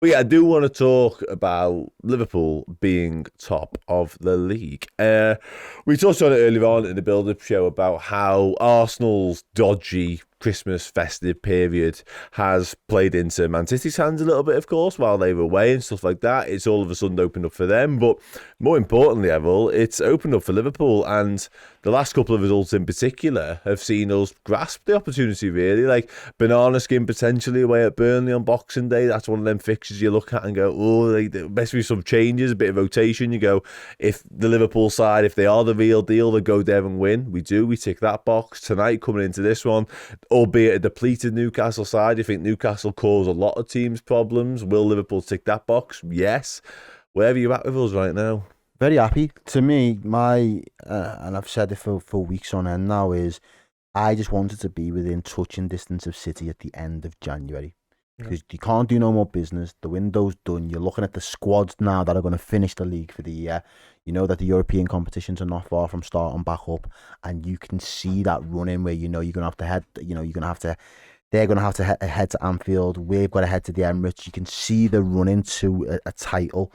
But yeah, I do want to talk about Liverpool being top of the league. We touched on it earlier on in the build-up show about how Arsenal's dodgy Christmas festive period has played into Man City's hands a little bit, of course, while they were away and stuff like that. It's all of a sudden opened up for them. But more importantly, Errol, it's opened up for Liverpool. And the last couple of results in particular have seen us grasp the opportunity, really. Like banana skin potentially away at Burnley on Boxing Day. That's one of them fixtures you look at and go, oh, there must be some changes, a bit of rotation. You go, if the Liverpool side, if they are the real deal, they go there and win. We do. We tick that box. Tonight, coming into this one, albeit a depleted Newcastle side, you think Newcastle cause a lot of teams problems. Will Liverpool tick that box? Yes. Where are you at with us right now? Very happy. To me, and I've said it for weeks on end now, is I just wanted to be within touching distance of City at the end of January. Because you can't do no more business. The window's done. You're looking at the squads now that are going to finish the league for the year. You know that the European competitions are not far from starting back up, and you can see that running where you're going to have to head. They're going to have to head to Anfield. We've got to head to the Emirates. You can see the running to a title.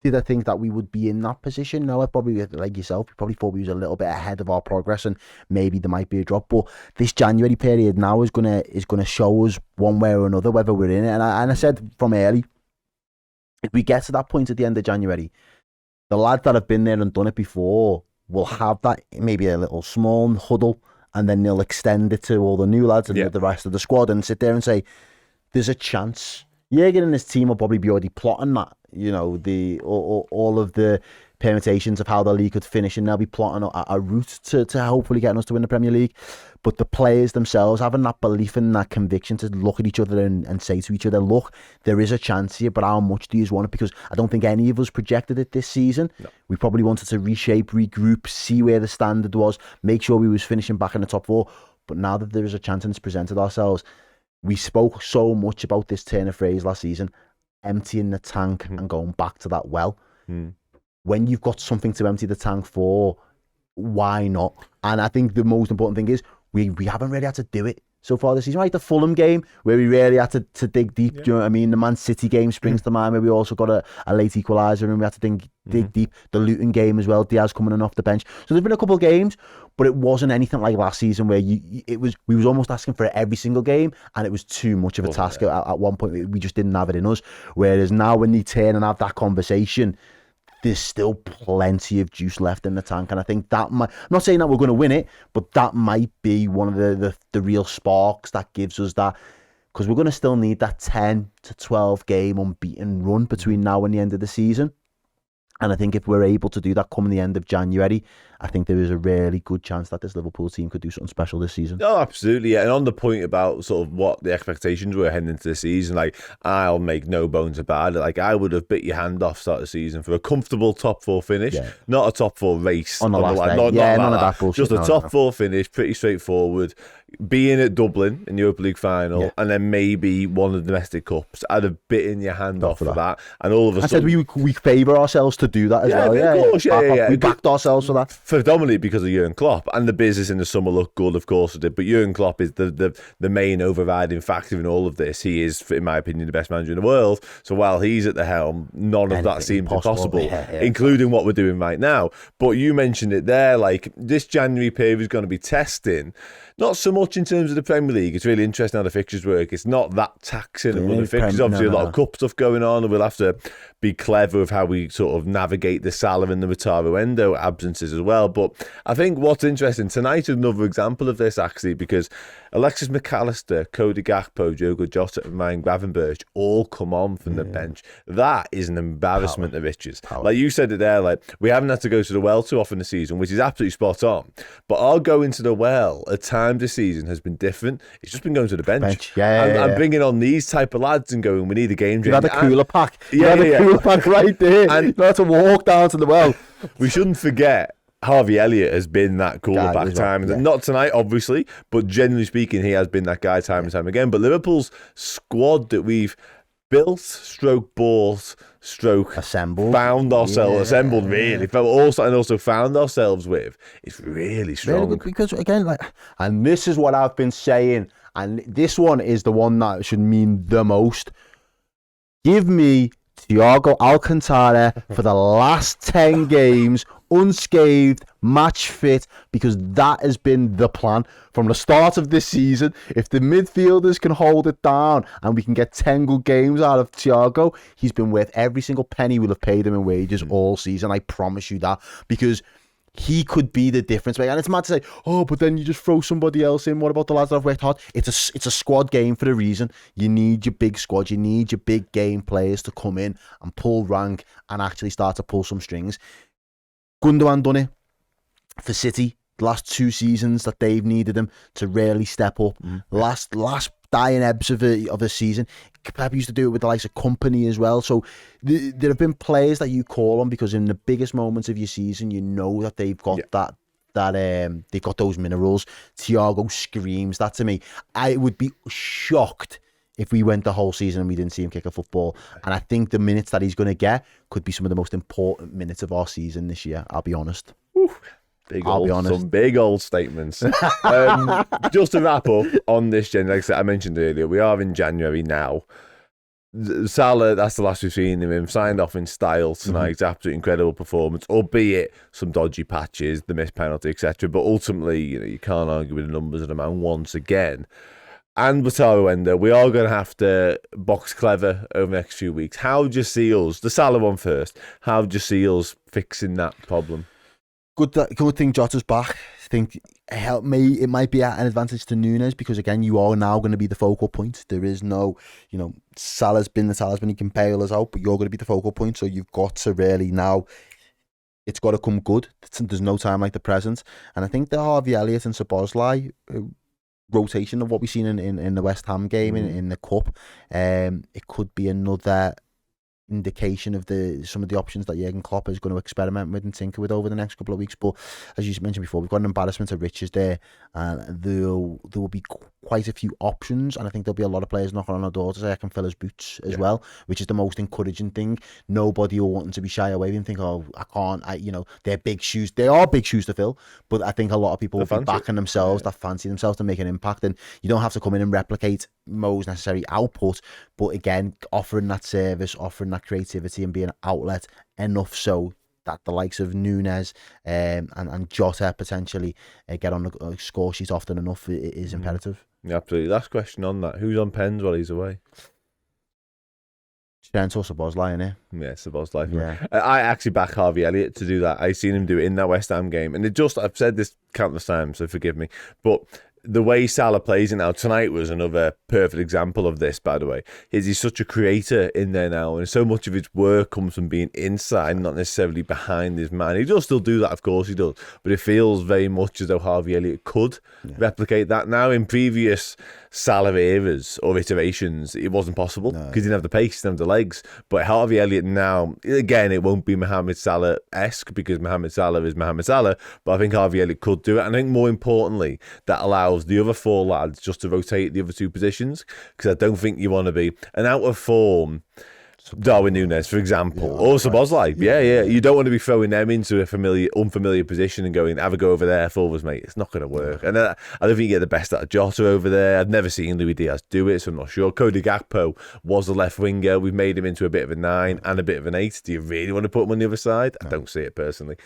Did I think that we would be in that position? No, I probably, like yourself, we probably thought we was a little bit ahead of our progress, and maybe there might be a drop. But this January period now is gonna show us one way or another whether we're in it. And I said from early, if we get to that point at the end of January, the lads that have been there and done it before will have that maybe a little small huddle, and then they'll extend it to all the new lads and the rest of the squad and sit there and say, "There's a chance." Jürgen and his team will probably be already plotting that. You know, all of the permutations of how the league could finish, and they'll be plotting a route to hopefully getting us to win the Premier League. But the players themselves having that belief and that conviction to look at each other and say to each other, look, there is a chance here, but how much do you want it? Because I don't think any of us projected it this season. No. We probably wanted to reshape, regroup, see where the standard was, make sure we was finishing back in the top four. But now that there is a chance and it's presented ourselves, we spoke so much about this turn of phrase last season, emptying the tank and going back to that well. When you've got something to empty the tank for, why not? And I think the most important thing is we haven't really had to do it so far this season. Right, the Fulham game where we really had to dig deep. Do you know what I mean? The Man City game springs to mind where we also got a late equaliser and we had to dig deep. The Luton game as well, Diaz coming in off the bench. So there's been a couple of games, but it wasn't anything like last season where we was almost asking for it every single game, and it was too much of a task. At one point we just didn't have it in us. Whereas now when they turn and have that conversation, there's still plenty of juice left in the tank, and I think that might, I'm not saying that we're going to win it, but that might be one of the real sparks that gives us that, because we're going to still need that 10 to 12 game unbeaten run between now and the end of the season. And I think if we're able to do that coming the end of January, I think there is a really good chance that this Liverpool team could do something special this season. Oh, absolutely, yeah. And on the point about sort of what the expectations were heading into the season, like, I'll make no bones about it. Like, I would have bit your hand off start of the season for a comfortable top four finish, not a top four race on the last day. Not none of that bullshit. Just a top four finish, pretty straightforward. Being at Dublin in the Europa League final, and then maybe one of the domestic cups, I'd have bitten your hand off for that. And all of a sudden, I said we favour ourselves to do that as well. Of course, we backed ourselves for that. Predominantly because of Jurgen Klopp, and the business in the summer looked good, of course it did. But Jurgen Klopp is the main overriding factor in all of this. He is, in my opinion, the best manager in the world. So while he's at the helm, none of that seems impossible, including what we're doing right now. But you mentioned it there, like, this January period is going to be testing. Not so much in terms of the Premier League. It's really interesting how the fixtures work. It's not that taxing and the fixtures. Obviously, a lot of cup stuff going on, and we'll have to be clever with how we sort of navigate the Salah and the Salah Endo absences as well. But I think what's interesting tonight is another example of this, actually, because Alexis McAllister, Cody Gakpo, Diogo Jota, and Ryan Gravenberch all come on from the bench. That is an embarrassment of riches. Like you said it there, like, we haven't had to go to the well too often this season, which is absolutely spot on. But our going to the well at times this season has been different. It's just been going to the bench. And bringing on these type of lads and going, we need a game. You had a cooler pack. Cooler pack right there. And you had to walk down to the well. We shouldn't forget Harvey Elliott has been that cooler back time. Not tonight, obviously, but generally speaking, he has been that guy time and time again. But Liverpool's squad that we've built, bought, assembled, assembled really, but also found ourselves with, it's really strong. Really good, because again, and this is what I've been saying, And this one is the one that should mean the most. Give me Thiago Alcantara for the last 10 games, unscathed, match fit, because that has been the plan from the start of this season. If the midfielders can hold it down and we can get 10 good games out of Thiago, he's been worth every single penny we'll have paid him in wages all season. I promise you that, because he could be the difference maker. And it's mad to say, oh, but then you just throw somebody else in. What about the lads that have worked hard? It's a squad game for a reason. You need your big squad. You need your big game players to come in and pull rank and actually start to pull some strings. Gundogan done it for City the last 2 seasons that they've needed him to really step up. Last dying ebbs of a season. Pep used to do it with the likes of Company as well. So there have been players that you call on because in the biggest moments of your season, you know that they've got they've got those minerals. Thiago screams that to me. I would be shocked if we went the whole season and we didn't see him kick a football. And I think the minutes that he's going to get could be some of the most important minutes of our season this year. I'll be honest. I'll be honest. Some big old statements. Just to wrap up on this, Jen, like I said, I mentioned earlier, we are in January now. Salah, that's the last we've seen of him. Signed off in style tonight. Absolutely incredible performance, albeit some dodgy patches, the missed penalty, etc. But ultimately, you can't argue with the numbers of the man once again. And Salah Endo, we are going to have to box clever over the next few weeks. How do you see us, the Salah one first, how do you see us fixing that problem? Good thing Jota's back. I think it might be an advantage to Núñez because, again, you are now going to be the focal point. There is no, Salah's been the talisman. He can bail us out, but you're going to be the focal point. So you've got to really now, it's got to come good. There's no time like the present. And I think the Harvey Elliott and Szoboszlai rotation of what we've seen in the West Ham game in the Cup, it could be another indication of some of the options that Jurgen Klopp is going to experiment with and tinker with over the next couple of weeks. But as you mentioned before, we've got an embarrassment of riches there, and there will be quite a few options, and I think there'll be a lot of players knocking on our door to say I can fill his boots as well, which is the most encouraging thing. Nobody will want to be shy away and think, oh, I can't. They're big shoes. They are big shoes to fill, but I think a lot of people will be backing themselves, that fancy themselves to make an impact, and you don't have to come in and replicate Mo's necessary output, but again, offering that service, offering that creativity and being an outlet enough so that the likes of Núñez and Jota potentially get on the score sheet often enough is imperative. Yeah, absolutely. Last question on that. Who's on pens while he's away? Trent or Szoboszlai, innit? Yeah, Szoboszlai. Yeah. I actually back Harvey Elliott to do that. I seen him do it in that West Ham game. And I've said this countless times, so forgive me. But the way Salah plays it now, tonight was another perfect example of this, by the way. He's such a creator in there now, and so much of his work comes from being inside, not necessarily behind his man. He does still do that, of course he does, but it feels very much as though Harvey Elliott could replicate that now. In previous Salah eras or iterations, it wasn't possible because he didn't have the pace, he didn't have the legs. But Harvey Elliott now, again, it won't be Mohamed Salah-esque because Mohamed Salah is Mohamed Salah, but I think Harvey Elliott could do it. And I think more importantly, that allows the other 4 lads just to rotate the other 2 positions, because I don't think you want to be an out of form Darwin Núñez, for example, or Szoboszlai. Yeah. You don't want to be throwing them into a unfamiliar position and going, have a go over there, forwards, mate. It's not going to work. And I don't think you get the best out of Jota over there. I've never seen Luis Diaz do it, so I'm not sure. Cody Gakpo was a left winger. We've made him into a bit of a 9 and a bit of an 8. Do you really want to put him on the other side? I don't see it personally.